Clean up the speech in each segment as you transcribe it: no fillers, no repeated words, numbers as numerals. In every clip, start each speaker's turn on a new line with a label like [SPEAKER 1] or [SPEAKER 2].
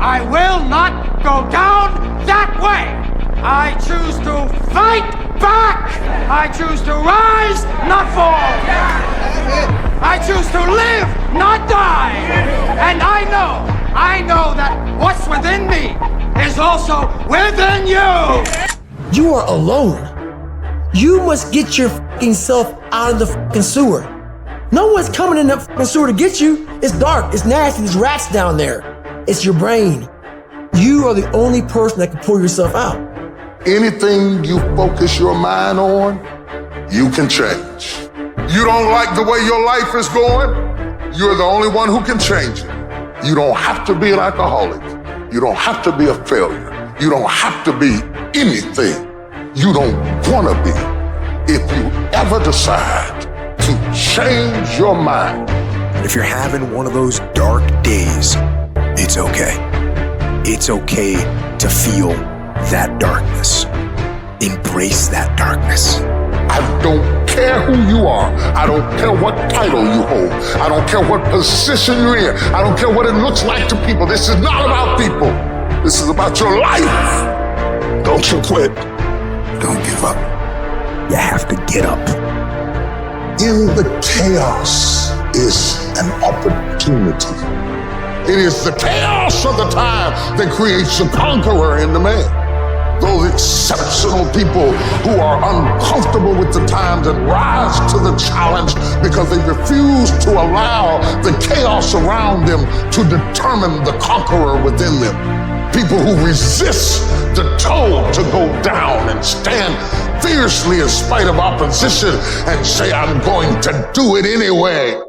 [SPEAKER 1] I will not go down that way. I choose to fight back. I choose to rise, not fall. I choose to live, not die. And I know that what's within me is also within you.
[SPEAKER 2] You are alone. You must get your fucking self out of the fucking sewer. No one's coming in that fucking sewer to get you. It's dark, it's nasty, there's rats down there. It's your brain. You are the only person that can pull yourself out.
[SPEAKER 3] Anything you focus your mind on, you can change. You don't like the way your life is going, you're the only one who can change it. You don't have to be an alcoholic. You don't have to be a failure. You don't have to be anything you don't want to be. If you ever decide to change your mind.
[SPEAKER 4] If you're having one of those dark days, it's okay. It's okay to feel that darkness. Embrace that darkness.
[SPEAKER 3] I don't care who you are. I don't care what title you hold. I don't care what position you're in. I don't care what it looks like to people. This is not about people. This is about your life. Don't you quit.
[SPEAKER 4] Don't give up. You have to get up.
[SPEAKER 3] In the chaos is an opportunity. It is the chaos of the time that creates the conqueror in the man. Those exceptional people who are uncomfortable with the times and rise to the challenge because they refuse to allow the chaos around them to determine the conqueror within them. People who resist the toll to go down and stand fiercely in spite of opposition and say, I'm going to do it anyway.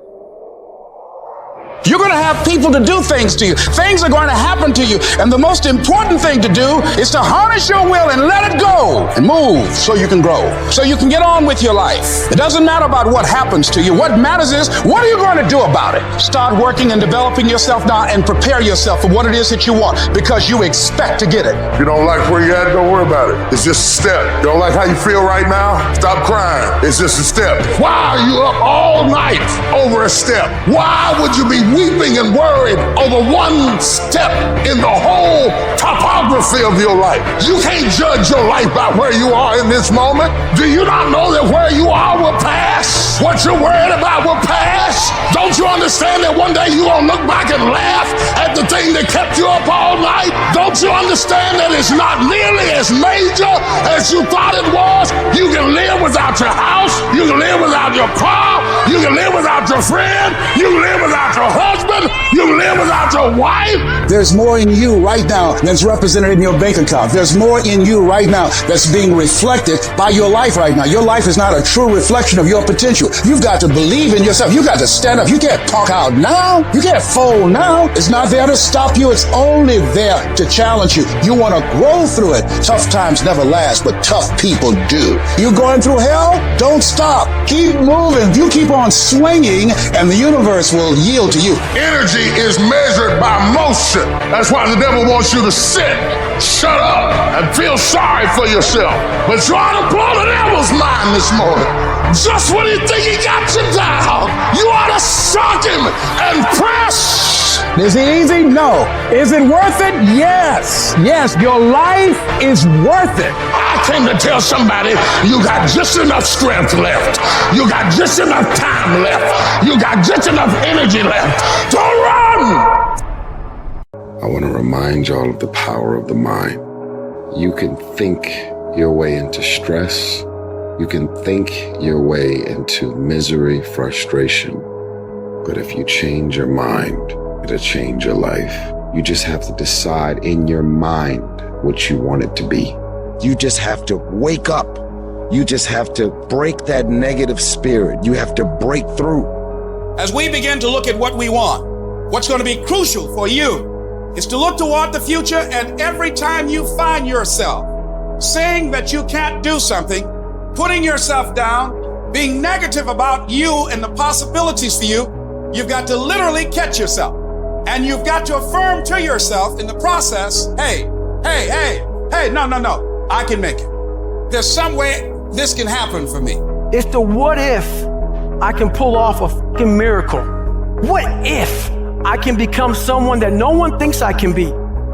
[SPEAKER 5] You're going to have people to do things to you. Things are going to happen to you. And the most important thing to do is to harness your will and let it go and move so you can grow, so you can get on with your life. It doesn't matter about what happens to you. What matters is, what are you going to do about it? Start working and developing yourself now and prepare yourself for what it is that you want, because you expect to get it.
[SPEAKER 3] If you don't like where you're at, don't worry about it. It's just a step. You don't like how you feel right now? Stop crying. It's just a step. Why are you up all night over a step? Why would you be weeping and worried over one step in the whole topography of your life? You can't judge your life by where you are in this moment. Do you not know that where you are will pass? What you're worried about will pass? Don't you understand that one day you're gonna look back and laugh at the thing that kept you up all night? Don't you understand that it's not nearly as major as you thought it was? You can live without your house, you can live without your car, you can live without your friend, you can live without your husband, you can live without your wife.
[SPEAKER 5] There's more in you right now that's represented in your bank account. There's more in you right now that's being reflected by your life right now. Your life is not a true reflection of your potential. You've got to believe in yourself. You got to stand up. You can't talk out now. You can't fold now. It's not there to stop you. It's only there to challenge you. You want to grow through it. Tough times never last, but tough people do. You going through hell? Don't stop. Keep moving. You keep on swinging, and the universe will yield to you.
[SPEAKER 3] Energy is measured by motion. That's why the devil wants you to sit, shut up, and feel sorry for yourself. But try to blow the devil's mind this morning. Just when you think he got you down, you ought to shock him and press.
[SPEAKER 5] Is it easy? No. Is it worth it? Yes. Yes, your life is worth it.
[SPEAKER 3] I came to tell somebody you got just enough strength left. You got just enough time left. You got just enough energy left to run.
[SPEAKER 6] I want to remind y'all of the power of the mind. You can think your way into stress. You can think your way into misery, frustration. But if you change your mind, it'll change your life. You just have to decide in your mind what you want it to be.
[SPEAKER 4] You just have to wake up. You just have to break that negative spirit. You have to break through.
[SPEAKER 5] As we begin to look at what we want, what's going to be crucial for you is to look toward the future, and every time you find yourself saying that you can't do something, putting yourself down, being negative about you and the possibilities for you, you've got to literally catch yourself. And you've got to affirm to yourself in the process, hey, no, I can make it. There's some way this can happen for me.
[SPEAKER 2] It's the what if I can pull off a fucking miracle. What if I can become someone that no one thinks I can be?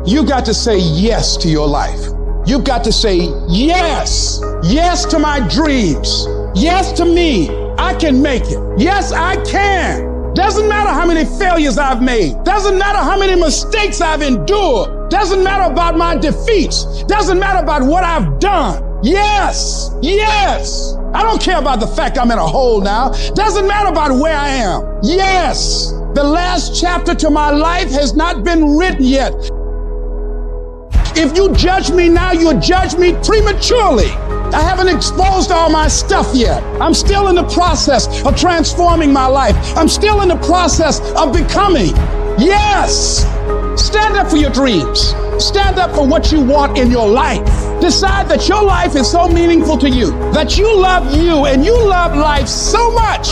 [SPEAKER 5] You got to say yes to your life. You've got to say yes. Yes to my dreams. Yes to me. I can make it. Yes, I can. Doesn't matter how many failures I've made. Doesn't matter how many mistakes I've endured. Doesn't matter about my defeats. Doesn't matter about what I've done. Yes, yes. I don't care about the fact I'm in a hole now. Doesn't matter about where I am. Yes. The last chapter to my life has not been written yet. If you judge me now, you'll judge me prematurely. I haven't exposed all my stuff yet. I'm still in the process of transforming my life. I'm still in the process of becoming. Yes! Stand up for your dreams. Stand up for what you want in your life. Decide that your life is so meaningful to you, that you love you and you love life so much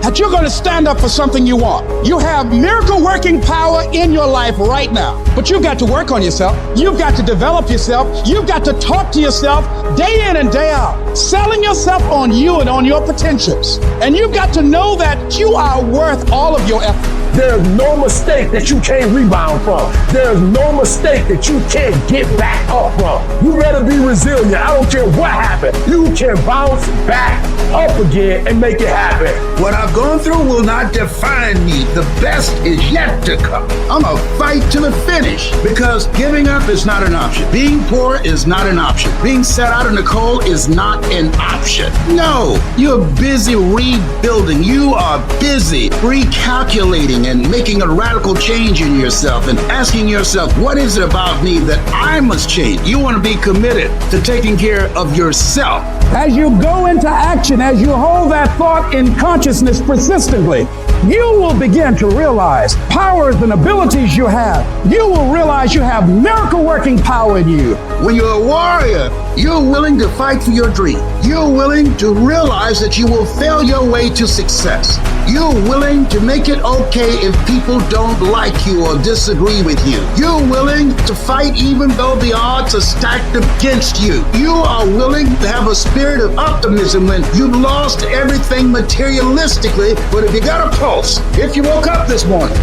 [SPEAKER 5] that you're going to stand up for something you want. You have miracle working power in your life right now, but you've got to work on yourself. You've got to develop yourself. You've got to talk to yourself day in and day out, selling yourself on you and on your potentials. And you've got to know that you are worth all of your effort.
[SPEAKER 7] There's no mistake that you can't rebound from. There's no mistake that you can't get back up from. You better be resilient. I don't care what happened. You can bounce back up again and make it happen.
[SPEAKER 8] What I've gone through will not define me. The best is yet to come. I'm a fight to the finish because giving up is not an option. Being poor is not an option. Being set out in the cold is not an option. No, you're busy rebuilding. You are busy recalculating and making a radical change in yourself and asking yourself, what is it about me that I must change? You want to be committed to taking care of yourself.
[SPEAKER 5] As you go into action, as you hold that thought in consciousness persistently, you will begin to realize powers and abilities you have. You will realize you have miracle working power in you.
[SPEAKER 8] When you're a warrior, you're willing to fight for your dream. You're willing to realize that you will fail your way to success. You're willing to make it okay if people don't like you or disagree with you. You're willing to fight even though the odds are stacked against you. You are willing to have a spirit of optimism when you've lost everything materialistically, but if you got a pulse, if you woke up this morning,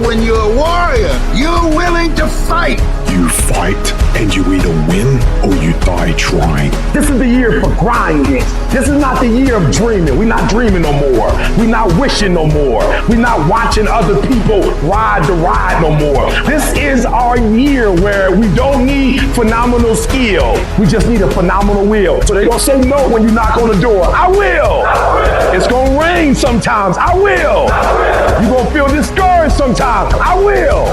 [SPEAKER 8] when you're a warrior, you're willing to fight.
[SPEAKER 4] You fight and you either win or you die trying.
[SPEAKER 7] This is the year for grinding. This is not the year of dreaming. We're not dreaming no more. We're not wishing no more. We're not watching other people ride the ride no more. This is our year where we don't need phenomenal skill. We just need a phenomenal will. So they're going to say no when you knock on the door. I will. It's going to rain sometimes. I will. You're going to feel discouraged sometimes. I will.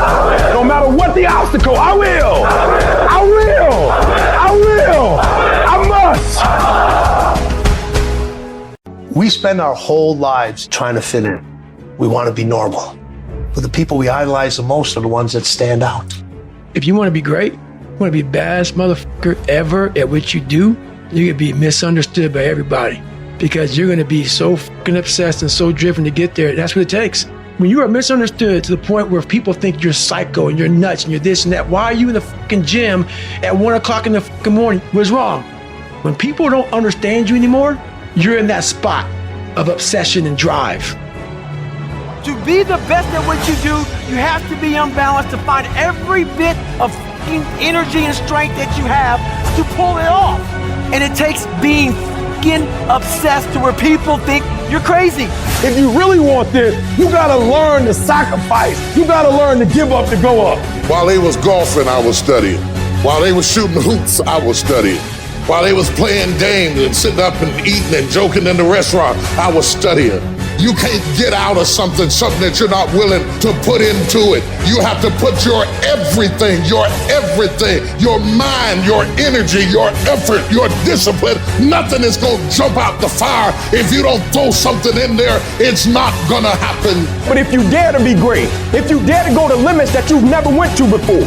[SPEAKER 7] No matter what the obstacle, I will. I will. I will. I must.
[SPEAKER 9] We spend our whole lives trying to fit in. We want to be normal. But the people we idolize the most are the ones that stand out.
[SPEAKER 10] If you want to be great, you want to be the baddest motherfucker ever at what you do, you're going to be misunderstood by everybody because you're going to be so fucking obsessed and so driven to get there. That's what it takes. When you are misunderstood to the point where people think you're psycho and you're nuts and you're this and that, why are you in the fucking gym at 1 o'clock in the fucking morning? What's wrong? When people don't understand you anymore, you're in that spot of obsession and drive.
[SPEAKER 1] To be the best at what you do, you have to be unbalanced to find every bit of fucking energy and strength that you have to pull it off. And it takes being fucking obsessed to where people think you're crazy.
[SPEAKER 7] If you really want this, you gotta learn to sacrifice. You gotta learn to give up to go up.
[SPEAKER 3] While they was golfing, I was studying. While they was shooting hoops, I was studying. While they was playing games and sitting up and eating and joking in the restaurant, I was studying. You can't get out of something that you're not willing to put into it. You have to put your everything, your mind, your energy, your effort, your discipline. Nothing is gonna jump out the fire. If you don't throw something in there, it's not gonna happen.
[SPEAKER 7] But if you dare to be great, if you dare to go to limits that you've never went to before,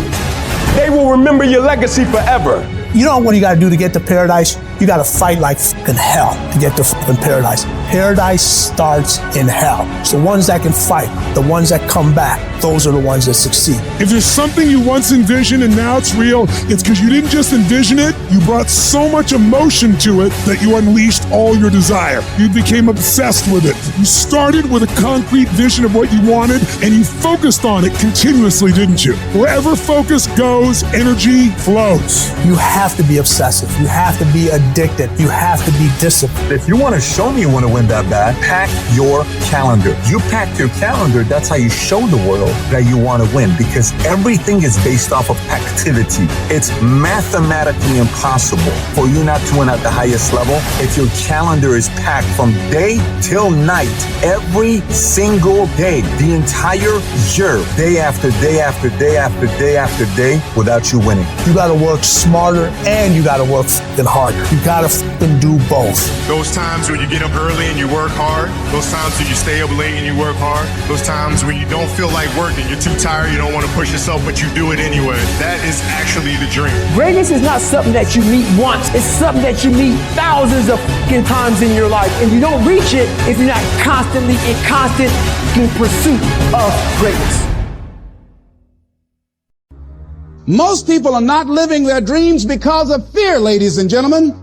[SPEAKER 7] they will remember your legacy forever.
[SPEAKER 2] You know what you got to do to get to paradise? You got to fight like fucking hell to get to fucking paradise. paradise starts in hell. It's the ones that can fight, the ones that come back, those are the ones that succeed.
[SPEAKER 11] If there's something you once envisioned and now it's real, it's because you didn't just envision it, you brought so much emotion to it that you unleashed all your desire. You became obsessed with it. You started with a concrete vision of what you wanted and you focused on it continuously, didn't you? Wherever focus goes, energy flows.
[SPEAKER 2] You have to be obsessive. You have to be addicted. You have to be disciplined.
[SPEAKER 12] If you want to show me you want to win that bad, pack your calendar. You pack your calendar, that's how you show the world that you want to win, because everything is based off of activity. It's mathematically impossible for you not to win at the highest level if your calendar is packed from day till night, every single day, the entire year, day after day after day after day after day, without you winning.
[SPEAKER 2] You got to work smarter and you got to work f***ing harder. You got to f***ing do both.
[SPEAKER 13] Those times when you get up early and you work hard, those times when you stay up late and you work hard, those times when you don't feel like working, you're too tired, you don't want to push yourself, but you do it anyway. That is actually the dream.
[SPEAKER 14] Greatness is not something that you meet once. It's something that you meet thousands of f***ing times in your life. And you don't reach it if you're not constantly in constant pursuit of greatness.
[SPEAKER 8] Most people are not living their dreams because of fear, ladies and gentlemen.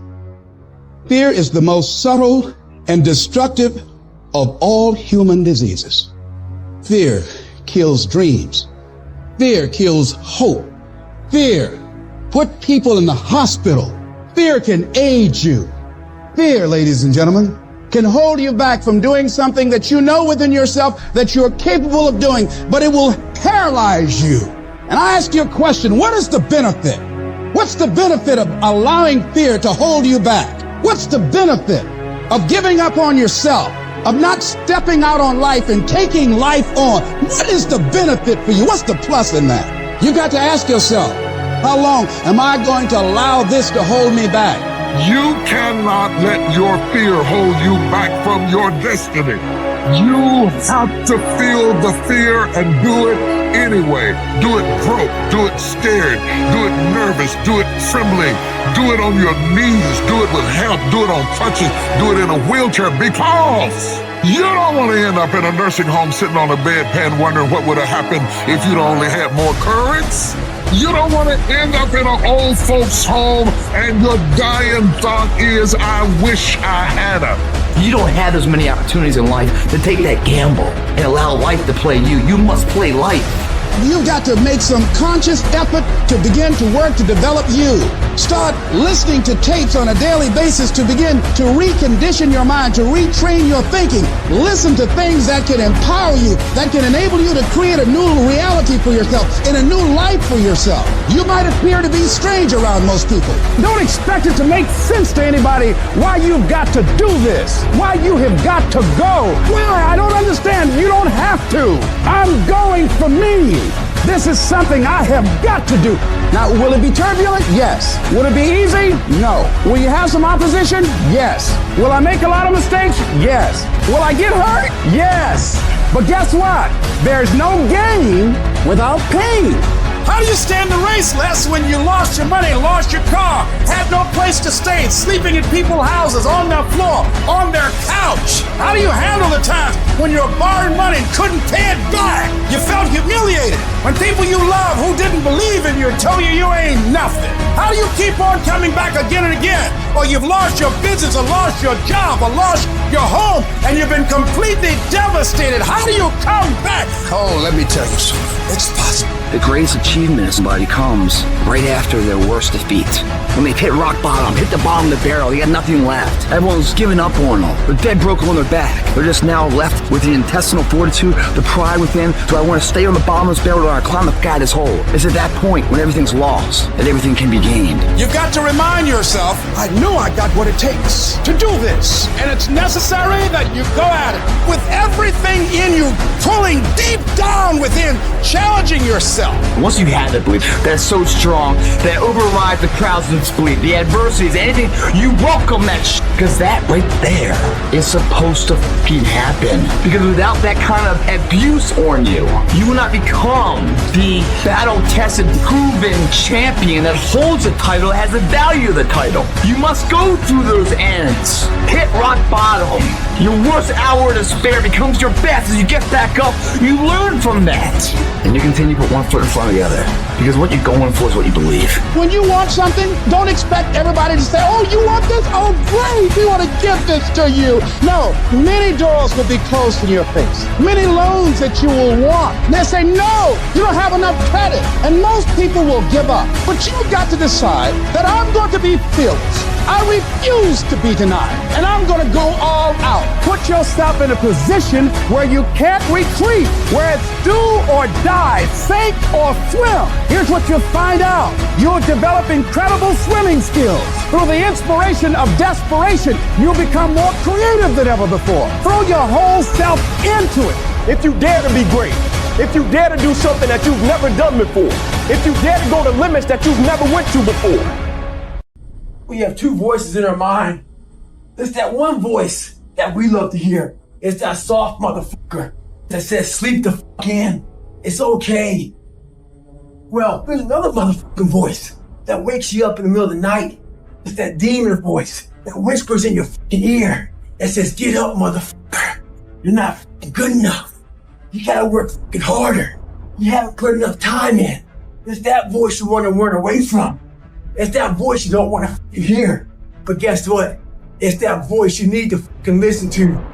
[SPEAKER 8] Fear is the most subtle and destructive of all human diseases. Fear kills dreams. Fear kills hope. Fear put people in the hospital. Fear can age you. Fear, ladies and gentlemen, can hold you back from doing something that you know within yourself that you're capable of doing, but it will paralyze you. And I ask you a question, what is the benefit? What's the benefit of allowing fear to hold you back? What's the benefit of giving up on yourself, of not stepping out on life and taking life on? What is the benefit for you? What's the plus in that? You got to ask yourself, how long am I going to allow this to hold me back?
[SPEAKER 3] You cannot let your fear hold you back from your destiny. You have to feel the fear and do it anyway. Do it broke, do it scared, do it nervous, do it trembling, do it on your knees, do it with help, do it on crutches, do it in a wheelchair, because you don't want to end up in a nursing home sitting on a bedpan wondering what would have happened if you'd only had more courage. You don't want to end up in an old folks home and your dying thought is, I wish I had her.
[SPEAKER 15] You don't have as many opportunities in life to take that gamble and allow life to play you. You must play life.
[SPEAKER 8] You've got to make some conscious effort to begin to work to develop you. Start listening to tapes on a daily basis to begin to recondition your mind, to retrain your thinking. Listen to things that can empower you, that can enable you to create a new reality for yourself and a new life for yourself. You might appear to be strange around most people.
[SPEAKER 7] Don't expect it to make sense to anybody why you've got to do this, why you have got to go. Why? I don't understand. You don't have to. I'm going for me. This is something I have got to do. Now, will it be turbulent? Yes. Will it be easy? No. Will you have some opposition? Yes. Will I make a lot of mistakes? Yes. Will I get hurt? Yes. But guess what? There's no gain without pain.
[SPEAKER 2] How do you stand the race, Les, when you lost your money, lost your car, had no place to stay, sleeping in people's houses, on their floor, on their couch? How do you handle the times when you're borrowing money and couldn't pay it back? You felt humiliated when people you love who didn't believe in you told you you ain't nothing. How do you keep on coming back again and again? Or you've lost your business, or lost your job, or lost your home, and you've been completely devastated. How do you come back? Oh, let me tell you something. It's possible.
[SPEAKER 15] The greatest achievement of somebody comes right after their worst defeat. When they've hit rock bottom, hit the bottom of the barrel, they got nothing left. Everyone's given up on them. They're dead broke on their back. They're just now left with the intestinal fortitude, the pride within. Do I want to stay on the bottom of this barrel, or do I climb up God this hole? It's at that point when everything's lost that everything can be gained.
[SPEAKER 2] You've got to remind yourself, I know I got what it takes to do this. And it's necessary that you go at it with everything in you, pulling deep down within, challenging yourself.
[SPEAKER 15] Once you have that belief that's so strong that it overrides the crowd's belief, the adversities, anything, you welcome that Because that right there is supposed to fucking happen. Because without that kind of abuse on you, you will not become the battle-tested, proven champion that holds the title, has the value of the title. You must go through those ends. Hit rock bottom. Your worst hour of despair becomes your best as you get back up. You learn from that. And you continue to put one foot in front of the other. Because what you're going for is what you believe.
[SPEAKER 8] When you want something, don't expect everybody to say, oh, you want this? Oh, great, we want to give this to you. No, many doors will be closed in your face. Many loans that you will want. They'll say, no, you don't have enough credit. And most people will give up. But you've got to decide that I'm going to be fearless. I refuse to be denied. And I'm going to go all out. Put yourself in a position where you can't retreat, where it's do or die, sink or swim. Here's what you'll find out. You'll develop incredible swimming skills. Through the inspiration of desperation, you'll become more creative than ever before. Throw your whole self into it.
[SPEAKER 7] If you dare to be great, if you dare to do something that you've never done before, if you dare to go to limits that you've never went to before.
[SPEAKER 10] We have two voices in our mind. There's that one voice that we love to hear. It's that soft motherfucker that says, sleep the fuck in. It's okay. Well, there's another motherfucking voice that wakes you up in the middle of the night. It's that demon voice that whispers in your fucking ear that says, get up, motherfucker. You're not fucking good enough. You gotta work fucking harder. You haven't put enough time in. It's that voice you want to run away from. It's that voice you don't want to fucking hear. But guess what? It's that voice you need to fucking listen to.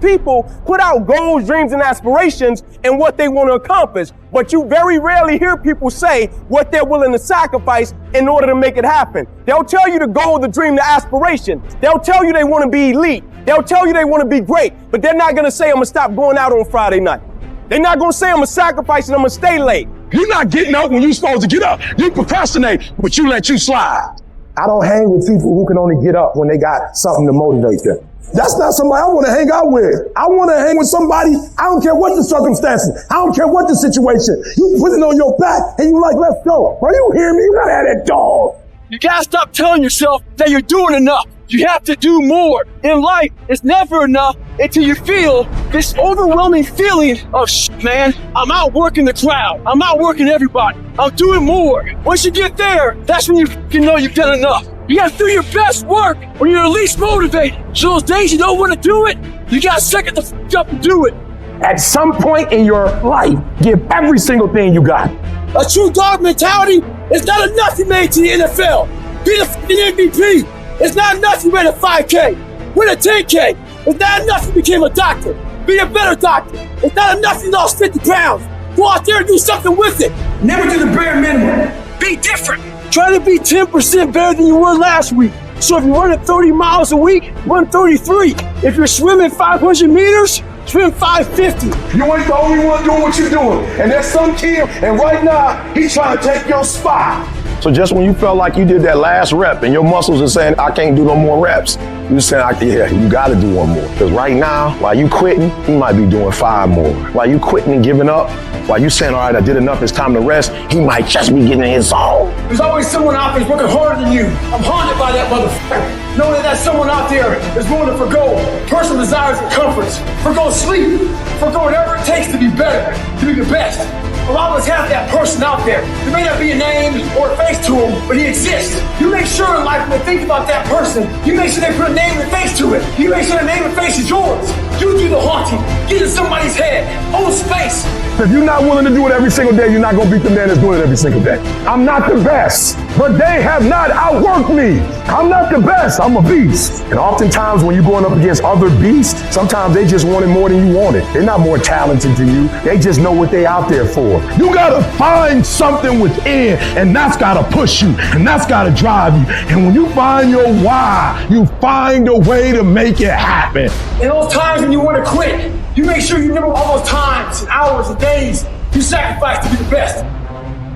[SPEAKER 7] People put out goals, dreams, and aspirations and what they want to accomplish, but you very rarely hear people say what they're willing to sacrifice in order to make it happen. They'll tell you the goal, the dream, the aspiration. They'll tell you they want to be elite. They'll tell you they want to be great, but they're not going to say, I'm going to stop going out on Friday night. They're not going to say, I'm going to sacrifice and I'm going to stay late.
[SPEAKER 11] You're not getting up when you're supposed to get up. You procrastinate, but you let you slide.
[SPEAKER 7] I don't hang with people who can only get up when they got something to motivate them.
[SPEAKER 11] That's not somebody I want to hang out with. I want to hang with somebody, I don't care what the circumstances. I don't care what the situation. You put it on your back and you like, let's go. Bro, you hear me? You gotta have that dog.
[SPEAKER 7] You gotta stop telling yourself that you're doing enough. You have to do more. In life, it's never enough until you feel this overwhelming feeling of, man, I'm outworking the crowd. I'm outworking everybody. I'm doing more. Once you get there, that's when you know you've done enough. You gotta do your best work when you're least motivated. So those days you don't want to do it, you gotta suck it the f up and do it.
[SPEAKER 11] At some point in your life, give every single thing you got.
[SPEAKER 7] A true dog mentality is not enough you made to the NFL. Be the f***ing MVP. It's not enough you ran a 5K. Win a 10K. It's not enough you became a doctor. Be a better doctor. It's not enough you lost 50 pounds. Go out there and do something with it.
[SPEAKER 10] Never do the bare minimum.
[SPEAKER 7] Be different. Try to be 10% better than you were last week. So if you're running 30 miles a week, run 33. If you're swimming 500 meters, swim 550.
[SPEAKER 11] You ain't the only one doing what you're doing. And there's some kid, and right now, he's trying to take your spot.
[SPEAKER 7] So just when you felt like you did that last rep and your muscles are saying, I can't do no more reps, you saying, yeah, you gotta do one more. Because right now, while you quitting, you might be doing 5 more. While you quitting and giving up, while you saying, all right, I did enough, it's time to rest, he might just be getting in his zone.
[SPEAKER 10] There's always someone out there working harder than you. I'm haunted by that motherfucker. Knowing that someone out there is willing to forgo personal desires and comforts, forgo sleep, forgo whatever it takes to be better, to be the best. A lot of us have that person out there. There may not be a name or a face to him, but he exists. You make sure in life when they think about that person, you make sure they put a name and face to it. You make sure the name and face is yours. You do the haunting. Get in somebody's head. Own space.
[SPEAKER 11] If you're not willing to do it every single day, you're not going to beat the man that's doing it every single day. I'm not the best, but they have not outworked me. I'm not the best. I'm a beast. And oftentimes when you're going up against other beasts, sometimes they just want it more than you want it. They're not more talented than you. They just know what they're out there for. You got to find something within, and that's got to push you, and that's got to drive you. And when you find your why, you find a way to make it happen.
[SPEAKER 10] In those times when you want to quit, you make sure you remember all those times and hours and days you sacrificed to be the best.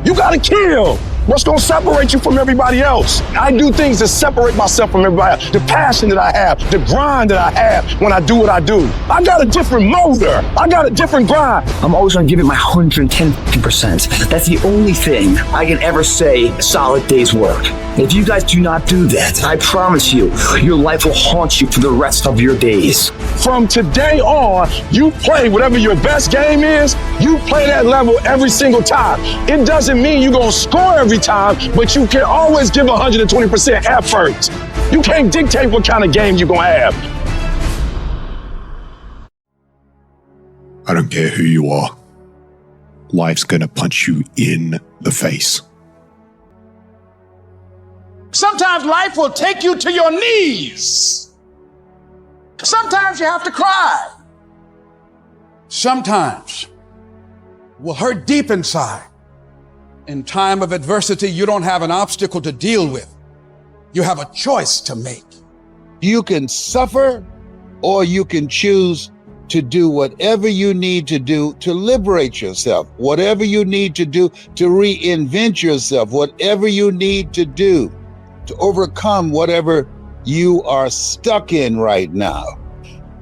[SPEAKER 11] You got to kill.
[SPEAKER 7] What's going to separate you from everybody else? I do things to separate myself from everybody else. The passion that I have, the grind that I have when I do what I do. I got a different motor. I got a different grind.
[SPEAKER 15] I'm always going to give it my 110%. That's the only thing I can ever say a solid day's work. If you guys do not do that, I promise you, your life will haunt you for the rest of your days.
[SPEAKER 7] From today on, you play whatever your best game is, you play that level every single time. It doesn't mean you're going to score every time, but you can always give 120% effort. You can't dictate what kind of game you're going to have.
[SPEAKER 11] I don't care who you are. Life's going to punch you in the face.
[SPEAKER 1] Sometimes life will take you to your knees. Sometimes you have to cry. Sometimes will hurt deep inside. In time of adversity, you don't have an obstacle to deal with. You have a choice to make.
[SPEAKER 8] You can suffer, or you can choose to do whatever you need to do to liberate yourself, whatever you need to do to reinvent yourself, whatever you need to do to overcome whatever you are stuck in right now.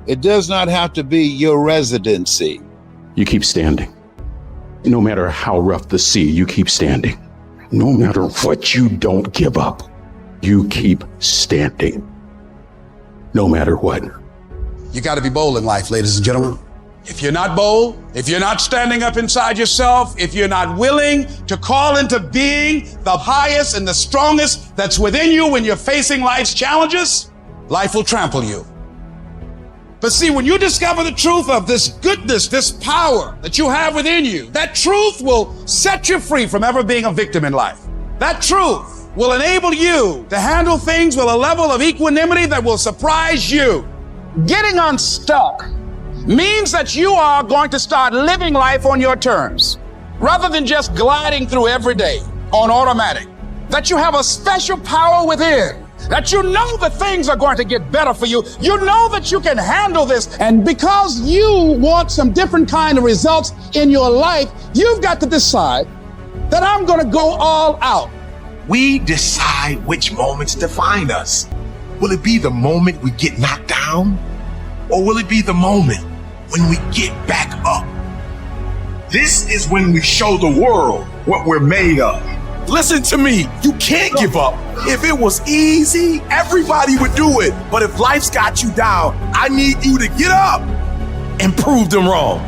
[SPEAKER 8] It does not have to be your residency.
[SPEAKER 16] You keep standing. No matter how rough the sea, you keep standing. No matter what, you don't give up. You keep standing. No matter what.
[SPEAKER 1] You got to be bold in life, ladies and gentlemen. If you're not bold, if you're not standing up inside yourself, if you're not willing to call into being the highest and the strongest that's within you when you're facing life's challenges, life will trample you. But see, when you discover the truth of this goodness, this power that you have within you, that truth will set you free from ever being a victim in life. That truth will enable you to handle things with a level of equanimity that will surprise you. Getting unstuck means that you are going to start living life on your terms, rather than just gliding through every day on automatic. That you have a special power within. That you know that things are going to get better for you. You know that you can handle this. And because you want some different kind of results in your life, you've got to decide that I'm going to go all out.
[SPEAKER 17] We decide which moments define us. Will it be the moment we get knocked down? Or will it be the moment when we get back up? This is when we show the world what we're made of.
[SPEAKER 18] Listen to me, you can't give up. If it was easy, everybody would do it. But if life's got you down, I need you to get up and prove them wrong.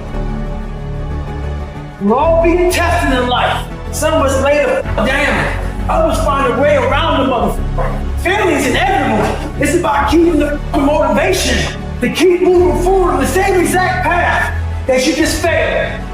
[SPEAKER 14] We're all being tested in life. Some of us lay the down. Others find a way around the motherfucker. Family's inevitable. It's about keeping the motivation to keep moving forward on the same exact path that you just failed.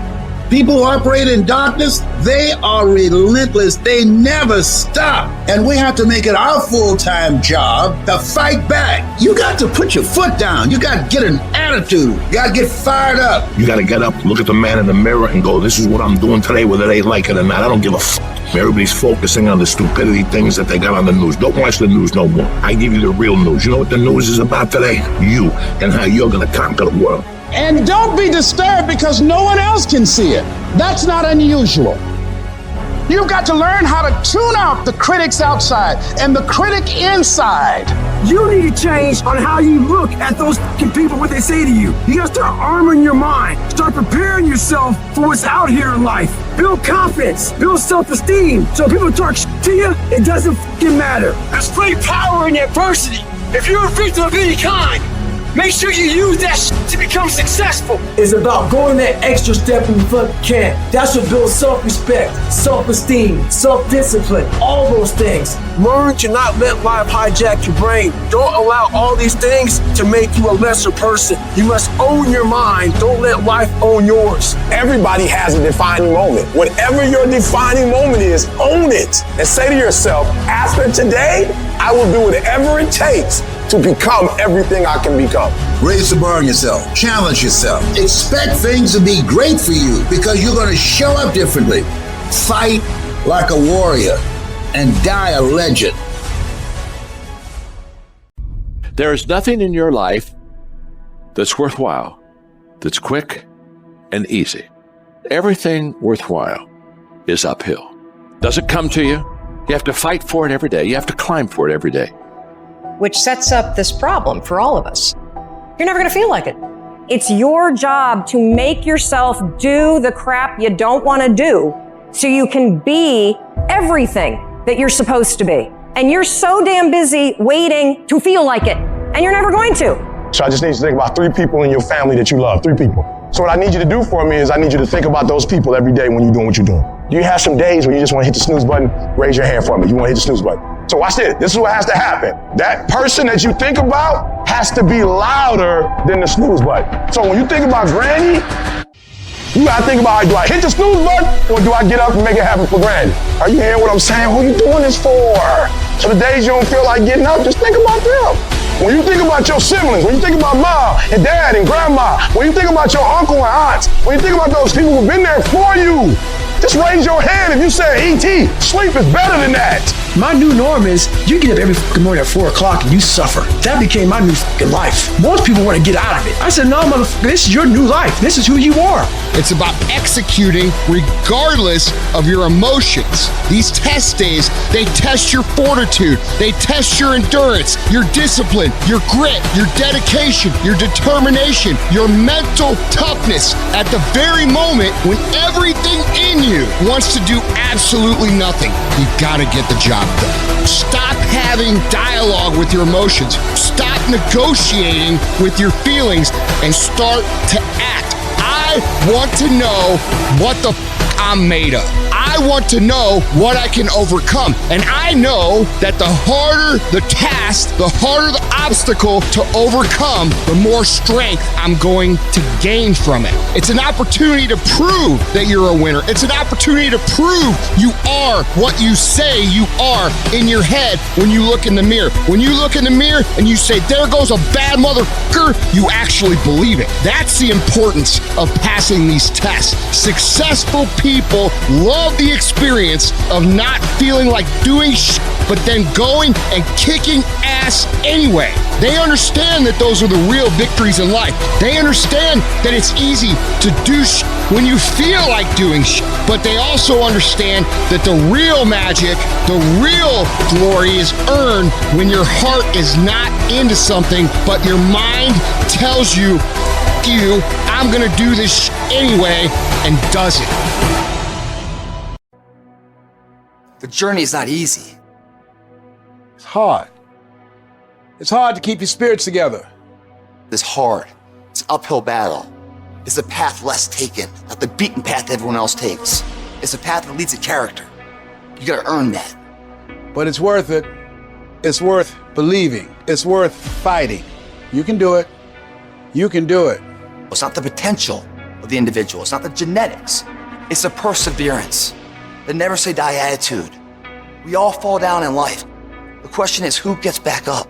[SPEAKER 8] People who operate in darkness, they are relentless. They never stop. And we have to make it our full-time job to fight back. You got to put your foot down. You got to get an attitude. You got to get fired up.
[SPEAKER 17] You got to get up, look at the man in the mirror and go, this is what I'm doing today, whether they like it or not. I don't give a fuck. Everybody's focusing on the stupidity things that they got on the news. Don't watch the news no more. I give you the real news. You know what the news is about today? You and how you're going to conquer the world.
[SPEAKER 1] And don't be disturbed because no one else can see it. That's not unusual. You've got to learn how to tune out the critics outside and the critic inside.
[SPEAKER 14] You need to change on how you look at those people, what they say to you. You gotta start armoring your mind. Start preparing yourself for what's out here in life. Build confidence, build self-esteem. So people talk to you, it doesn't matter. There's great power in adversity. If you're a victim of any kind, make sure you use that to become successful.
[SPEAKER 2] It's about going that extra step when you can. That's what builds self-respect, self-esteem, self-discipline, all those things.
[SPEAKER 18] Learn to not let life hijack your brain. Don't allow all these things to make you a lesser person. You must own your mind. Don't let life own yours.
[SPEAKER 7] Everybody has a defining moment. Whatever your defining moment is, own it. And say to yourself, after today, I will do whatever it takes to become everything I can become.
[SPEAKER 8] Raise the bar on yourself. Challenge yourself. Expect things to be great for you because you're going to show up differently. Fight like a warrior and die a legend.
[SPEAKER 19] There is nothing in your life that's worthwhile, that's quick and easy. Everything worthwhile is uphill. Doesn't come to you, You have to fight for it every day. You have to climb for it every day.
[SPEAKER 20] Which sets up this problem for all of us. You're never going to feel like it. It's your job to make yourself do the crap you don't want to do so you can be everything that you're supposed to be. And you're so damn busy waiting to feel like it, and you're never going to.
[SPEAKER 7] So I just need you to think about 3 people in your family that you love, 3 people. So what I need you to do for me is I need you to think about those people every day when you're doing what you're doing. You have some days where you just want to hit the snooze button, raise your hand for me. You want to hit the snooze button. So watch this. This is what has to happen. That person that you think about has to be louder than the snooze button. So when you think about Granny, you gotta think about, do I hit the snooze button or do I get up and make it happen for Granny? Are you hearing what I'm saying? Who are you doing this for? So the days you don't feel like getting up, just think about them. When you think about your siblings, when you think about mom and dad and grandma, when you think about your uncle and aunts, when you think about those people who've been there for you, just raise your hand if you say, E.T., sleep is better than that.
[SPEAKER 10] My new norm is you get up every fucking morning at 4 o'clock and you suffer. That became my new fucking life. Most people want to get out of it. I said, no, motherfucker, this is your new life. This is who you are.
[SPEAKER 21] It's about executing regardless of your emotions. These test days, they test your fortitude. They test your endurance, your discipline, your grit, your dedication, your determination, your mental toughness at the very moment when everything in you wants to do absolutely nothing. You've got to get the job done. Stop having dialogue with your emotions. Stop negotiating with your feelings and start to act. I want to know what the I'm made of. I want to know what I can overcome. And I know that the harder the task, the harder the obstacle to overcome, the more strength I'm going to gain from it. It's an opportunity to prove that you're a winner. It's an opportunity to prove you are what you say you are in your head when you look in the mirror. When you look in the mirror and you say, there goes a bad motherfucker, you actually believe it. That's the importance of passing these tests. Successful people love the experience of not feeling like doing shit, but then going and kicking ass anyway. They understand that those are the real victories in life. They understand that it's easy to do shit when you feel like doing shit, but they also understand that the real magic, the real glory is earned when your heart is not into something, but your mind tells you, F you, I'm gonna do this shit anyway, and does it.
[SPEAKER 15] The journey is not easy.
[SPEAKER 22] It's hard. It's hard to keep your spirits together.
[SPEAKER 15] It's hard. It's an uphill battle. It's a path less taken, not the beaten path everyone else takes. It's a path that leads to character. You gotta earn that.
[SPEAKER 22] But it's worth it. It's worth believing. It's worth fighting. You can do it. You can do it.
[SPEAKER 15] It's not the potential of the individual. It's not the genetics. It's the perseverance. The never say die attitude. We all fall down in life. The question is, who gets back up?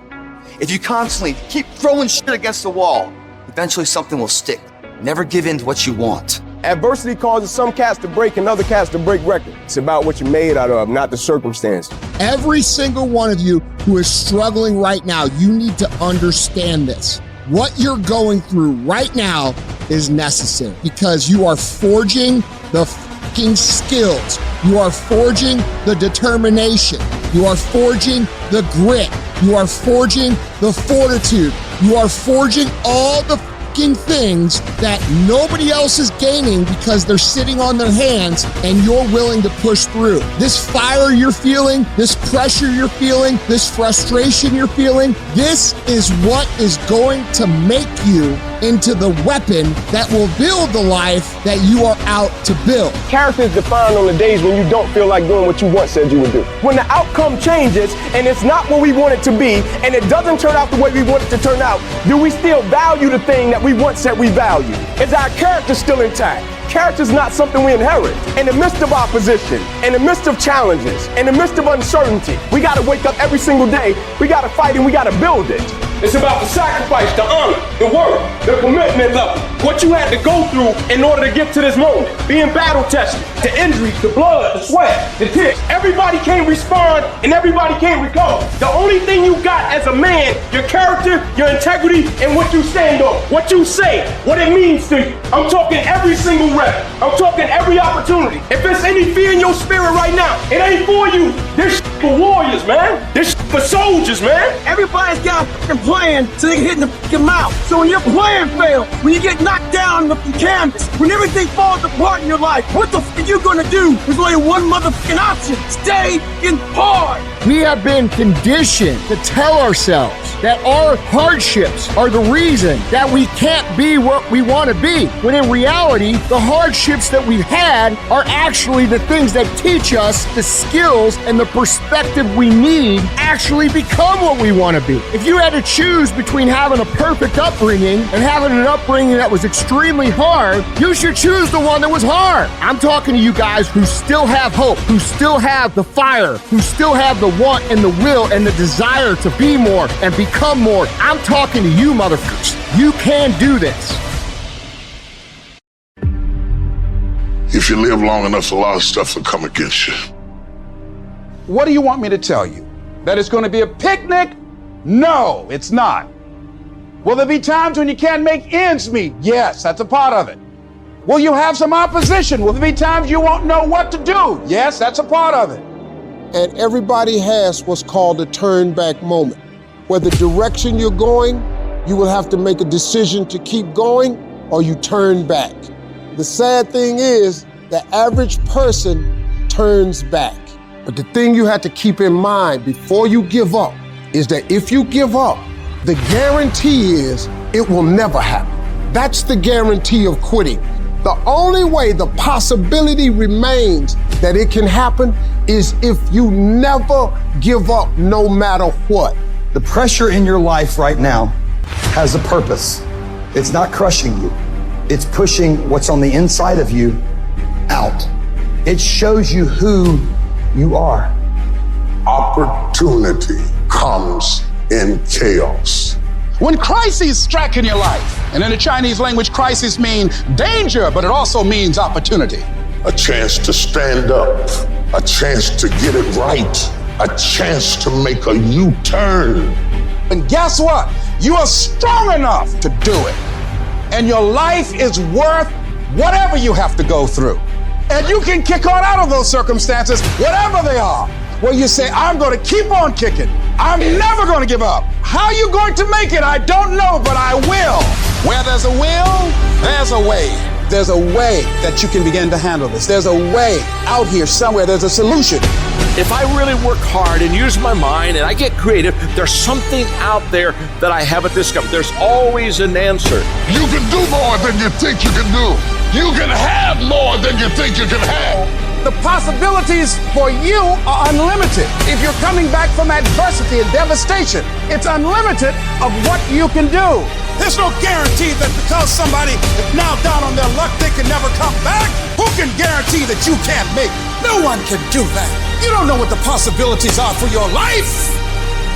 [SPEAKER 15] If you constantly keep throwing shit against the wall, eventually something will stick. Never give in to what you want.
[SPEAKER 23] Adversity causes some cats to break and other cats to break records. It's about what you're made out of, not the circumstance.
[SPEAKER 21] Every single one of you who is struggling right now, you need to understand this. What you're going through right now is necessary because you are forging the fucking skills. You are forging the determination. You are forging the grit. You are forging the fortitude. You are forging all the fucking things that nobody else is gaining because they're sitting on their hands and you're willing to push through. This fire you're feeling, this pressure you're feeling, this frustration you're feeling, this is what is going to make you into the weapon that will build the life that you are out to build.
[SPEAKER 23] Character is defined on the days when you don't feel like doing what you once said you would do. When the outcome changes and it's not what we want it to be and it doesn't turn out the way we want it to turn out, do we still value the thing that we once said we value? Is our character still intact? Character is not something we inherit. In the midst of opposition, in the midst of challenges, in the midst of uncertainty, we got to wake up every single day. We got to fight and we got to build it. It's about the sacrifice, the honor, the work, the commitment level, what you had to go through in order to get to this moment. Being battle tested, the injuries, the blood, the sweat, the tears. Everybody can't respond and everybody can't recover. The only thing you got as a man, your character, your integrity, and what you stand on, what you say, what it means to you. I'm talking every single rep. I'm talking every opportunity. If there's any fear in your spirit right now, it ain't for you. This man. This for soldiers, man.
[SPEAKER 14] Everybody's got a fucking plan so they can hit in the fucking mouth. So when your plan fails, when you get knocked down on the canvas, when everything falls apart in your life, what the fuck are you gonna do? There's only one motherfucking option. Stay in hard.
[SPEAKER 21] We have been conditioned to tell ourselves that our hardships are the reason that we can't be what we want to be. When in reality, the hardships that we've had are actually the things that teach us the skills and the perspective we need actually become what we want to be. If you had to choose between having a perfect upbringing and having an upbringing that was extremely hard, you should choose the one that was hard. I'm talking to you guys who still have hope, who still have the fire, who still have the want and the will and the desire to be more and become more. I'm talking to you, motherfuckers. You can do this.
[SPEAKER 3] If you live long enough, a lot of stuff will come against you.
[SPEAKER 18] What do you want me to tell you? That it's going to be a picnic? No, it's not. Will there be times when you can't make ends meet? Yes, that's a part of it. Will you have some opposition? Will there be times you won't know what to do? Yes, that's a part of it.
[SPEAKER 21] And everybody has what's called a turn back moment. Where the direction you're going, you will have to make a decision to keep going or you turn back. The sad thing is, the average person turns back. But the thing you have to keep in mind before you give up is that if you give up, the guarantee is it will never happen. That's the guarantee of quitting. The only way the possibility remains that it can happen is if you never give up no matter what.
[SPEAKER 4] The pressure in your life right now has a purpose. It's not crushing you. It's pushing what's on the inside of you out. It shows you who you are.
[SPEAKER 3] Opportunity comes in chaos.
[SPEAKER 18] When crises strike in your life, and in the Chinese language, crisis means danger, but it also means opportunity.
[SPEAKER 3] A chance to stand up, a chance to get it right, a chance to make a U-turn.
[SPEAKER 18] And guess what? You are strong enough to do it. And your life is worth whatever you have to go through. And you can kick on out of those circumstances, whatever they are, where you say, I'm going to keep on kicking. I'm never going to give up. How are you going to make it? I don't know, but I will. Where there's a will, there's a way. There's a way that you can begin to handle this. There's a way out here somewhere. There's a solution.
[SPEAKER 19] If I really work hard and use my mind and I get creative, there's something out there that I haven't discovered. There's always an answer.
[SPEAKER 3] You can do more than you think you can do. You can have more than you think you can have.
[SPEAKER 18] The possibilities for you are unlimited. If you're coming back from adversity and devastation, it's unlimited of what you can do.
[SPEAKER 5] There's no guarantee that because somebody is now down on their luck, they can never come back. Who can guarantee that you can't make it? No one can do that. You don't know what the possibilities are for your life.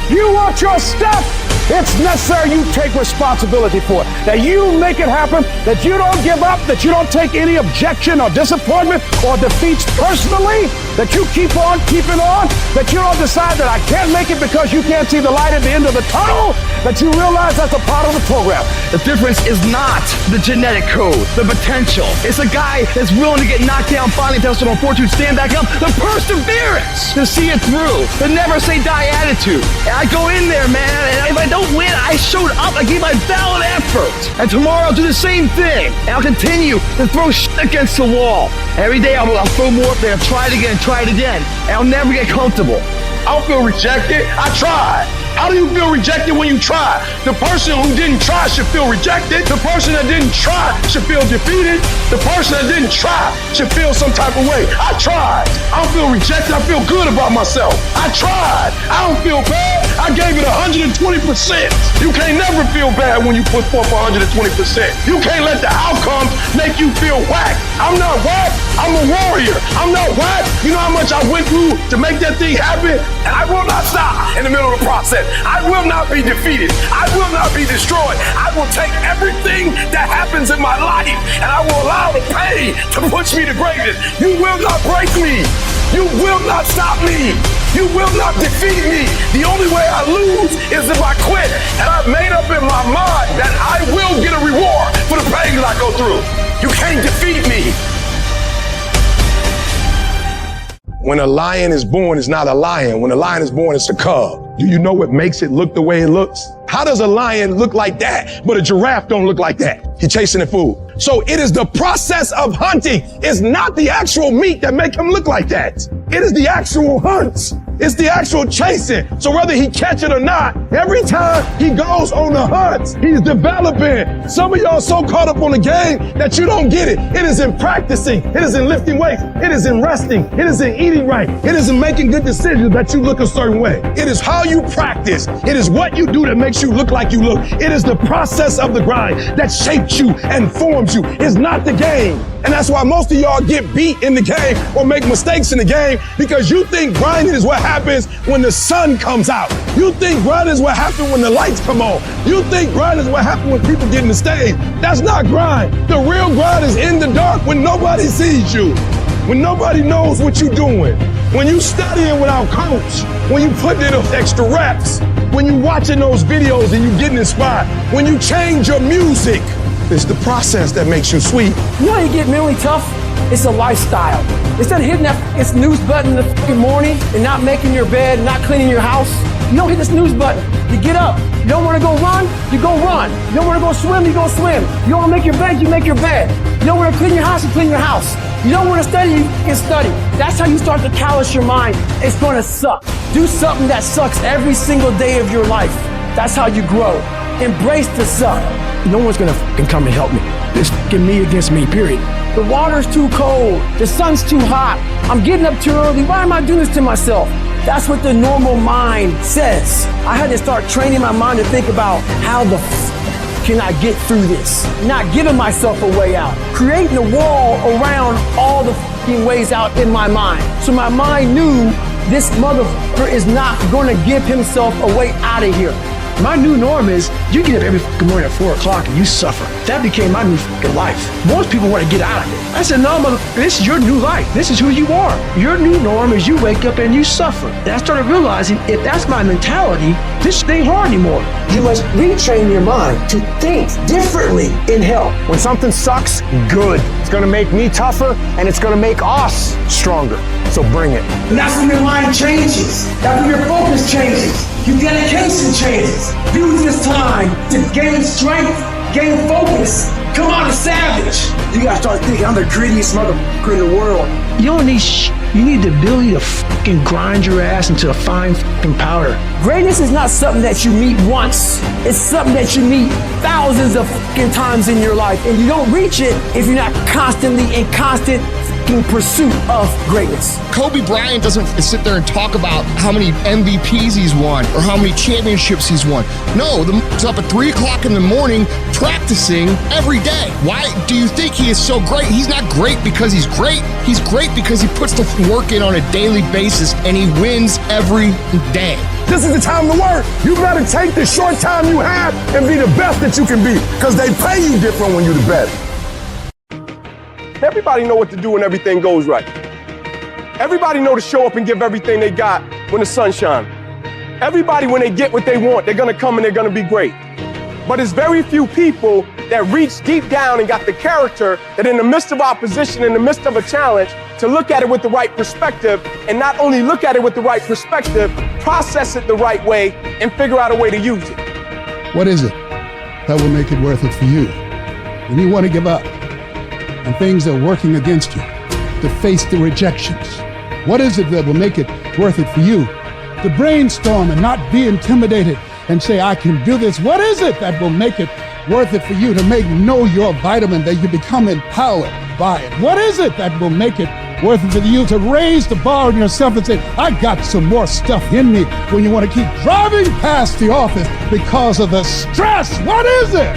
[SPEAKER 23] You want your stuff? It's necessary you take responsibility for it. That you make it happen, that you don't give up, that you don't take any objection or disappointment or defeats personally, that you keep on keeping on, that you don't decide that I can't make it because you can't see the light at the end of the tunnel, that you realize that's a part of the program.
[SPEAKER 15] The difference is not the genetic code, the potential. It's a guy that's willing to get knocked down, finally tested on fortune, stand back up, the perseverance to see it through, the never say die attitude. I go in there, man, and if I don't win, I showed up, I gave my valid effort. And tomorrow I'll do the same thing. And I'll continue to throw shit against the wall. Every day I'll throw more up there, try it again. And I'll never get comfortable.
[SPEAKER 18] I don't feel rejected. I tried. How do you feel rejected when you try? The person who didn't try should feel rejected. The person that didn't try should feel defeated. The person that didn't try should feel some type of way. I tried. I don't feel rejected. I feel good about myself. I tried. I don't feel bad. I gave it 120%. You can't never feel bad when you put forth 120%. You can't let the outcomes make you feel whack. I'm not whack. I'm a warrior. I'm not whack. You know how much I went through to make that thing happen? And I will not stop in the middle of the process. I will not be defeated. I will not be destroyed. I will take everything that happens in my life and I will allow the pain to push me to greatness. You will not break me. You will not stop me. You will not defeat me. The only way I lose is if I quit. And I've made up in my mind that I will get a reward for the pain that I go through. You can't defeat me. When a lion is born, it's not a lion. When a lion is born, it's a cub. Do you know what makes it look the way it looks? How does a lion look like that, but a giraffe don't look like that? He's chasing the food. So it is the process of hunting. It's not the actual meat that make him look like that. It is the actual hunt. It's the actual chasing. So whether he catch it or not, every time he goes on the hunt, he's developing. Some of y'all so caught up on the game that you don't get it. It is in practicing. It is in lifting weights. It is in resting. It is in eating right. It is in making good decisions that you look a certain way. It is how you practice. It is what you do that makes you look like you look. It is the process of the grind that shapes you and forms you. It's not the game. And that's why most of y'all get beat in the game or make mistakes in the game, because you think grinding is what happens when the sun comes out. You think grinding is what happens when the lights come on. You think grinding is what happens when people get in the stage. That's not grind. The real grind is in the dark when nobody sees you, when nobody knows what you're doing, when you studying without coach, when you put in those extra reps, when you watching those videos and you getting inspired, when you change your music. It's the process that makes you sweet.
[SPEAKER 14] You know how you get mentally tough? It's a lifestyle. Instead of hitting that snooze button in the fucking morning and not making your bed, not cleaning your house, you don't hit the snooze button. You get up. You don't want to go run, you go run. You don't want to go swim, you go swim. You don't want to make your bed, you make your bed. You don't want to clean your house, you clean your house. You don't want to study, you can study. That's how you start to callous your mind. It's going to suck. Do something that sucks every single day of your life. That's how you grow. Embrace the suck. No one's gonna fucking come and help me. It's fucking me against me, period. The water's too cold. The sun's too hot. I'm getting up too early. Why am I doing this to myself? That's what the normal mind says. I had to start training my mind to think about how the can I get through this? Not giving myself a way out. Creating a wall around all the fucking ways out in my mind. So my mind knew this motherfucker is not gonna give himself a way out of here. My new norm is you get up every fucking morning at 4 o'clock and you suffer. That became my new fucking life. Most people want to get out of it. I said, no, motherfucker, this is your new life. This is who you are. Your new norm is you wake up and you suffer. And I started realizing if that's my mentality, this ain't hard anymore. You must retrain your mind to think differently in health.
[SPEAKER 23] When something sucks, good. It's gonna make me tougher and it's gonna make us stronger. So bring it.
[SPEAKER 14] And that's when your mind changes. That's when your focus changes. Your dedication changes. Use this time to gain strength, gain focus, come out a savage. You gotta start thinking, I'm the greediest motherfucker in the world.
[SPEAKER 10] You don't need you need the ability to fucking grind your ass into a fine fucking powder.
[SPEAKER 14] Greatness is not something that you meet once. It's something that you meet thousands of fucking times in your life. And you don't reach it if you're not constantly in constant pursuit of greatness.
[SPEAKER 21] Kobe Bryant doesn't sit there and talk about how many MVPs he's won or how many championships he's won. No, he's up at 3 o'clock in the morning practicing every day. Why do you think he is so great? He's not great because he's great. He's great because he puts the work in on a daily basis and he wins every day.
[SPEAKER 18] This is the time to work. You better take the short time you have and be the best that you can be, because they pay you different when you're the best.
[SPEAKER 23] Everybody know what to do when everything goes right. Everybody know to show up and give everything they got when the sun shines. Everybody, when they get what they want, they're gonna come and they're gonna be great. But there's very few people that reach deep down and got the character that in the midst of opposition, in the midst of a challenge, to look at it with the right perspective, and not only look at it with the right perspective, process it the right way and figure out a way to use it.
[SPEAKER 6] What is it that will make it worth it for you when you want to give up and things are working against you, to face the rejections? What is it that will make it worth it for you to brainstorm and not be intimidated and say, I can do this? What is it that will make it worth it for you to know your vitamin, that you become empowered by it? What is it that will make it worth it for you to raise the bar on yourself and say, I got some more stuff in me, when you want to keep driving past the office because of the stress? What is it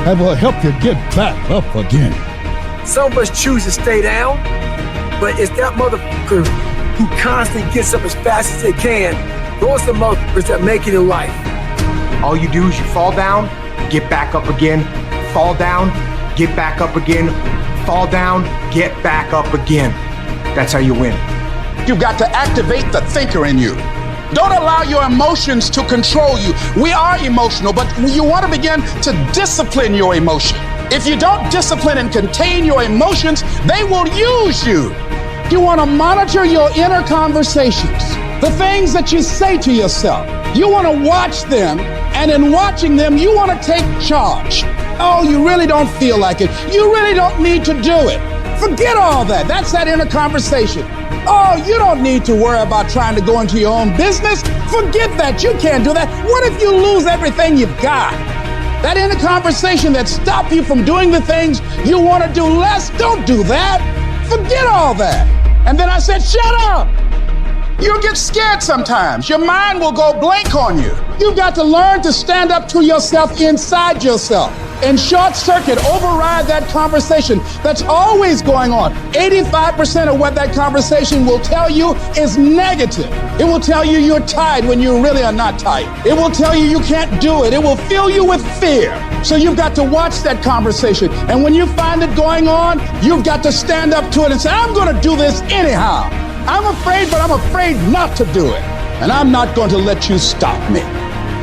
[SPEAKER 6] that will help you get back up again?
[SPEAKER 14] Some of us choose to stay down, but it's that motherfucker who constantly gets up as fast as they can. Those are the motherfuckers that make it in life.
[SPEAKER 9] All you do is you fall down, get back up again, fall down, get back up again, fall down, get back up again. That's how you win.
[SPEAKER 5] You've got to activate the thinker in you. Don't allow your emotions to control you. We are emotional, but you want to begin to discipline your emotion. If you don't discipline and contain your emotions, they will use you.
[SPEAKER 22] You want to monitor your inner conversations, the things that you say to yourself. You want to watch them, and in watching them, you want to take charge. Oh, you really don't feel like it. You really don't need to do it. Forget all that. That's that inner conversation. Oh, you don't need to worry about trying to go into your own business. Forget that. You can't do that. What if you lose everything you've got? That inner conversation that stopped you from doing the things you want to do less, don't do that. Forget all that. And then I said, shut up. You'll get scared sometimes. Your mind will go blank on you. You've got to learn to stand up to yourself inside yourself and short circuit, override that conversation that's always going on. 85% of what that conversation will tell you is negative. It will tell you you're tired when you really are not tired. It will tell you you can't do it. It will fill you with fear. So you've got to watch that conversation. And when you find it going on, you've got to stand up to it and say, I'm going to do this anyhow. I'm afraid, but I'm afraid not to do it. And I'm not going to let you stop me.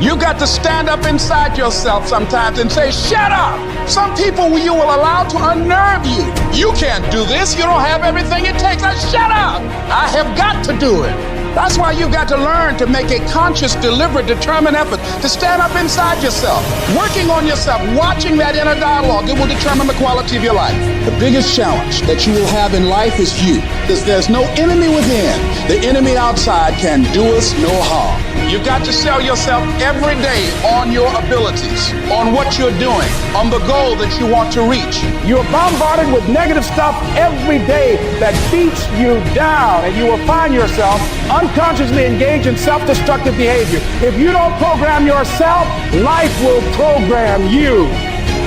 [SPEAKER 22] You got to stand up inside yourself sometimes and say, shut up. Some people you will allow to unnerve you. You can't do this. You don't have everything it takes. Shut up. I have got to do it. That's why you've got to learn to make a conscious, deliberate, determined effort to stand up inside yourself, working on yourself, watching that inner dialogue. It will determine the quality of your life. The biggest challenge that you will have in life is you, because there's no enemy within. The enemy outside can do us no harm. You've got to sell yourself every day on your abilities, on what you're doing, on the goal that you want to reach.
[SPEAKER 23] You're bombarded with negative stuff every day that beats you down, and you will find yourself unconsciously engaged in self-destructive behavior. If you don't program yourself, life will program you.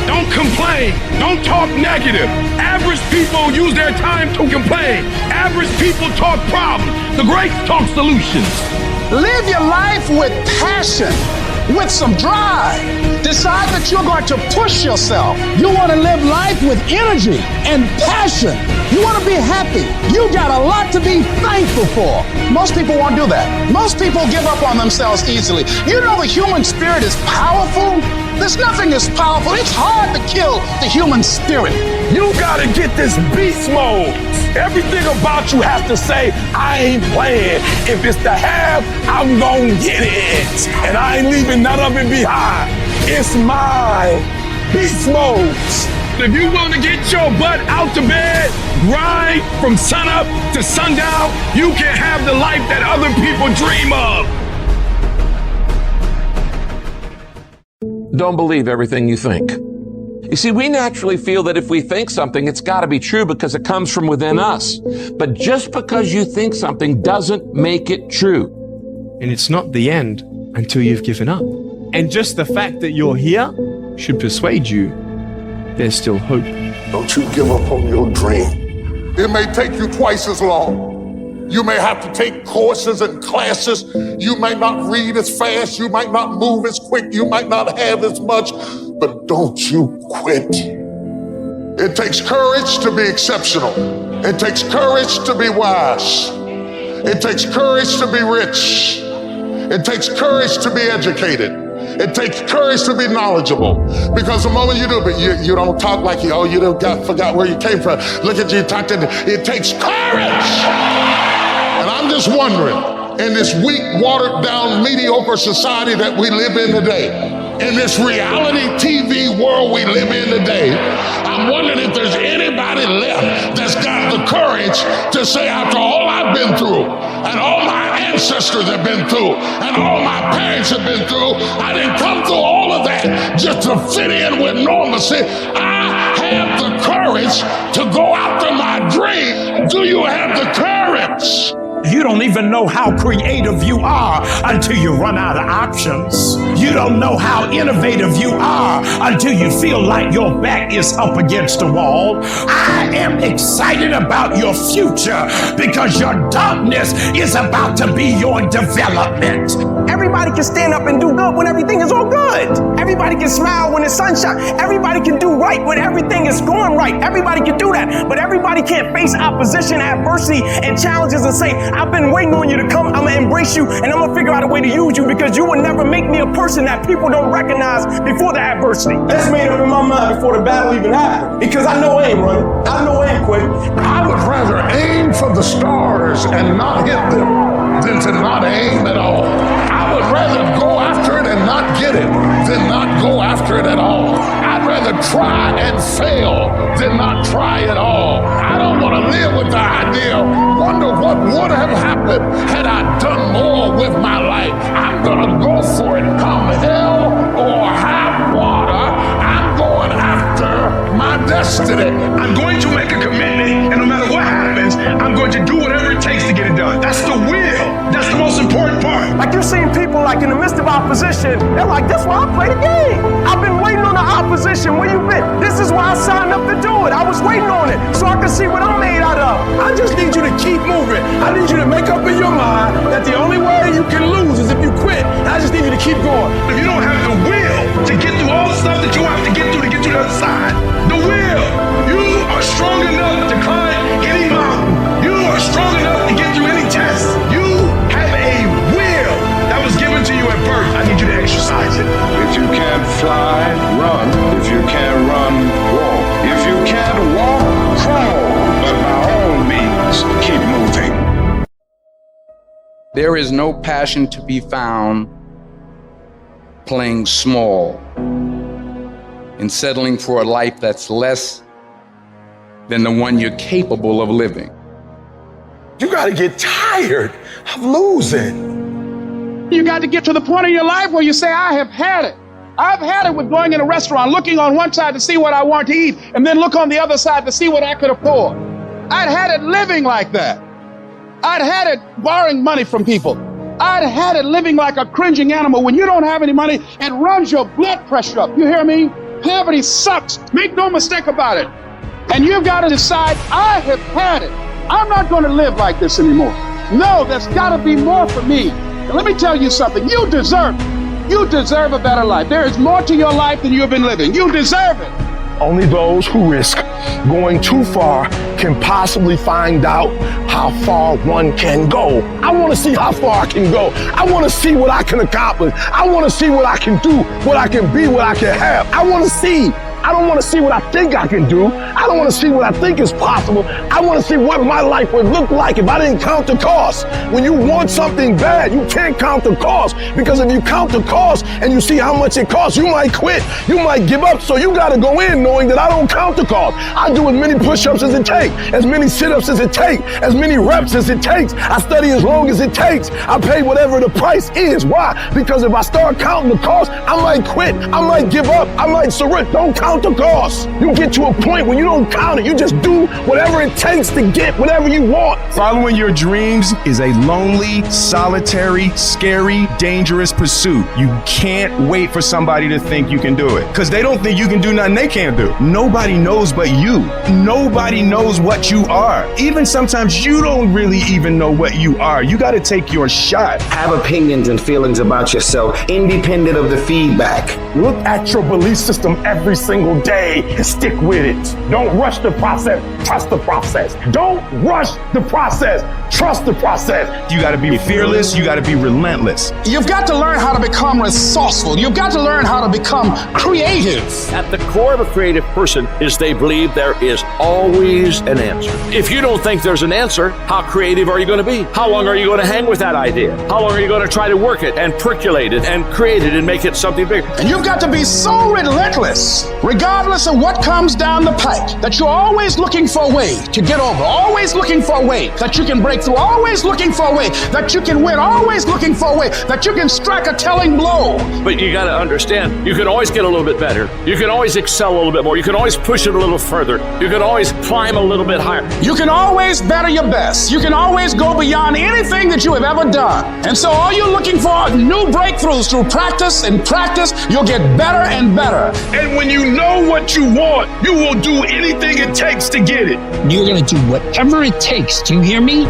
[SPEAKER 18] Don't complain. Don't talk negative. Average people use their time to complain. Average people talk problems. The greats talk solutions.
[SPEAKER 22] Live your life with passion, with some drive. Decide that you're going to push yourself. You want to live life with energy and passion. You want to be happy. You got a lot to be thankful for. Most people won't do that. Most people give up on themselves easily. You know the human spirit is powerful. There's nothing as powerful. It's hard to kill the human spirit.
[SPEAKER 18] You gotta get this beast mode. Everything about you has to say, I ain't playing. If it's to have, I'm gonna get it. And I ain't leaving none of it behind. It's mine. Beast mode. If you want to get your butt out to bed, grind from sunup to sundown, you can have the life that other people dream of.
[SPEAKER 19] Don't believe everything you think. You see, we naturally feel that if we think something, it's got to be true because it comes from within us. But just because you think something doesn't make it true.
[SPEAKER 11] And it's not the end until you've given up. And just the fact that you're here should persuade you there's still hope.
[SPEAKER 3] Don't you give up on your dream. It may take you twice as long. You may have to take courses and classes. You might not read as fast. You might not move as quick. You might not have as much. But don't you quit. It takes courage to be exceptional. It takes courage to be wise. It takes courage to be rich. It takes courage to be educated. It takes courage to be knowledgeable. Because the moment you do, but you don't talk like you forgot where you came from. Look at you talking. It takes courage. And I'm just wondering, in this weak, watered down, mediocre society that we live in today, in this reality TV world we live in today, I'm wondering if there's anybody left that's got the courage to say, after all I've been through, and all my ancestors have been through, and all my parents have been through, I didn't come through all of that just to fit in with normalcy. I have the courage to go after my dream. Do you have the courage?
[SPEAKER 17] You don't even know how creative you are until you run out of options. You don't know how innovative you are until you feel like your back is up against the wall. I am excited about your future because your darkness is about to be your development.
[SPEAKER 23] Everybody can stand up and do good when everything is all good. Everybody can smile when the sun shines. Everybody can do right when everything is going right. Everybody can do that. But everybody can't face opposition, adversity, and challenges and say, I've been waiting on you to come. I'm gonna embrace you, and I'm gonna figure out a way to use you because you will never make me a person that people don't recognize before the adversity. That's made up in my mind before the battle even happened. Because I know I ain't running. I know I ain't quitting.
[SPEAKER 3] I would rather aim for the stars and not hit them than to not aim at all. I would rather go after it and not get it than not go after it at all. I'd rather try and fail than not try at all. I don't want to live with the idea, wonder what would have happened had I done more with my life. I'm gonna go for it, come hell or high water. I'm going after my destiny.
[SPEAKER 18] I'm going to make a commitment, and no matter what happens, I'm going to do whatever it takes to get it done. That's the will. That's the most important part.
[SPEAKER 23] Like you're seeing people like in the midst of opposition, they're like, that's why I play the game. I've been waiting on the opposition. Where you been? This is why I signed up to do it. I was waiting on it so I could see what I'm made out of.
[SPEAKER 18] I just need you to keep moving. I need you to make up in your mind that the only way you can lose is if you quit. I just need you to keep going. If you don't have the will to get through all the stuff that you have to get through to get to the other side, the will, you are strong enough to climb any mountain. You are strong enough to get through any test. You have a will that was given to you at birth. I need you to exercise it.
[SPEAKER 12] If you can't fly, run. If you can't run, walk. If you can't walk, crawl. But by all means, keep moving.
[SPEAKER 13] There is no passion to be found playing small and settling for a life that's less than the one you're capable of living.
[SPEAKER 18] You got to get tired of losing.
[SPEAKER 22] You got to get to the point in your life where you say, I have had it. I've had it with going in a restaurant, looking on one side to see what I want to eat, and then look on the other side to see what I could afford. I'd had it living like that. I'd had it borrowing money from people. I'd had it living like a cringing animal. When you don't have any money, it runs your blood pressure up. You hear me? Poverty sucks. Make no mistake about it. And you've got to decide, I have had it. I'm not going to live like this anymore. No, there's got to be more for me. And let me tell you something. You deserve it. You deserve a better life. There is more to your life than you've been living. You deserve it.
[SPEAKER 18] Only those who risk going too far can possibly find out how far one can go. I want to see how far I can go. I want to see what I can accomplish. I want to see what I can do, what I can be, what I can have. I want to see. I don't want to see what I think I can do. I don't want to see what I think is possible. I want to see what my life would look like if I didn't count the cost. When you want something bad, you can't count the cost, because if you count the cost and you see how much it costs, you might quit. You might give up. So you got to go in knowing that I don't count the cost. I do as many push-ups as it takes, as many sit-ups as it takes, as many reps as it takes. I study as long as it takes. I pay whatever the price is. Why? Because if I start counting the cost, I might quit. I might give up. I might surrender. Don't count the cost. You get to a point where you don't count it. You just do whatever it takes to get whatever you want.
[SPEAKER 16] Following your dreams is a lonely, solitary, scary, dangerous pursuit. You can't wait for somebody to think you can do it, because they don't think you can do nothing they can't do. Nobody knows but you. Nobody knows what you are. Even sometimes you don't really even know what you are. You got to take your shot.
[SPEAKER 24] Have opinions and feelings about yourself, independent of the feedback.
[SPEAKER 18] Look at your belief system every single day and stick with it. Don't rush the process. Trust the process. Don't rush the process. Trust the process.
[SPEAKER 16] You got to be fearless. You got to be relentless.
[SPEAKER 22] You've got to learn how to become resourceful. You've got to learn how to become creative.
[SPEAKER 25] At the core of a creative person is they believe there is always an answer. If you don't think there's an answer, how creative are you going to be? How long are you going to hang with that idea? How long are you going to try to work it and percolate it and create it and make it something bigger?
[SPEAKER 22] And you've got to be so relentless, regardless of what comes down the pike, that you're always looking for a way to get over, always looking for a way that you can break through, always looking for a way that you can win, always looking for a way that you can strike a telling blow.
[SPEAKER 25] But you got to understand, you can always get a little bit better. You can always excel a little bit more. You can always push it a little further. You can always climb a little bit higher.
[SPEAKER 22] You can always better your best. You can always go beyond anything that you have ever done. And so all you're looking for are new breakthroughs through practice, and practice, you'll get better and better.
[SPEAKER 18] And when you know what you want, you will do anything it takes to get it.
[SPEAKER 26] You're going to do whatever it takes. Do you hear me?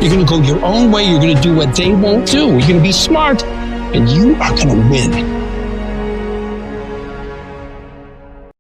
[SPEAKER 26] You're going to go your own way. You're going to do what they won't do. You're going to be smart, and you are going to win.